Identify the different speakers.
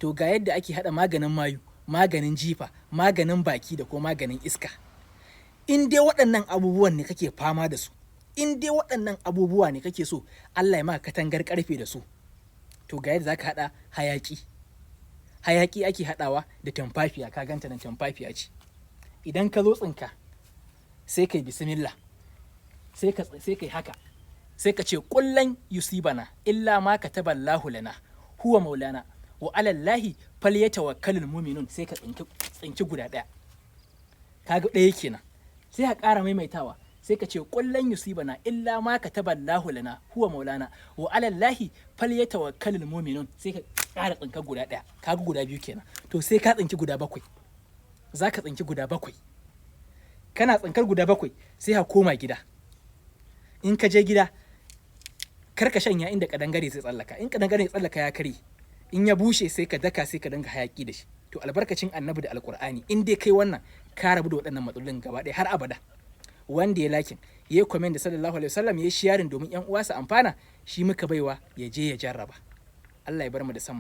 Speaker 1: to ga yadda ake haɗa maganin mayu, maganin jifa, maganin baki da ko maganin iska. In dai waɗannan abubuwan ne kake fama da su, in dai waɗannan abubuwa ne kake so Allah ya maka katangar ƙarfe da su, to ga yadda za ka haɗa hayaƙi. Hayaƙi ake haɗawa da tumfafiya, ka ganta nan tumfafiya ce. Idan ka zo tsinka sai kai bismillah, sai kai haka, sai ka ce kullan yusibana illa ma kataballahu lana huwa maulana wa alallahi falyatawakkalul mu'minun, sai ka tsinki guda ɗaya. Kaga ɗaya kenan. Sai ka ƙara maimaitawa, sai ka ce kullan yusibana illa ma kataballahu lana huwa maulana wa alallahi falyatawakkalul mu'minun, sai ka ƙara tsinka guda ɗaya. Kaga guda biyu kenan. To sai ka tsinki guda bakwai. Za ka tsinki guda bakwai. Kana tsinkar guda bakwai sai ka koma gida. In ka je gida kar ka shanya inda kadangare zai tsallaka. In kadangare ya tsallaka ya kare, in ya bushe sai ka daka, sai ka dinga hayaki da shi. To albarkacin annabi da alkur'ani, in dai kai wannan ka rabu da waɗannan matsalolin gaba ɗaya har abada. Wanda ya lakin ya yi comment da sallallahu alaihi wasallam, ya yi sharing domin ƴan uwa su amfana, shi muka baiwa ya je ya jarraba. Allah ya bar mu da san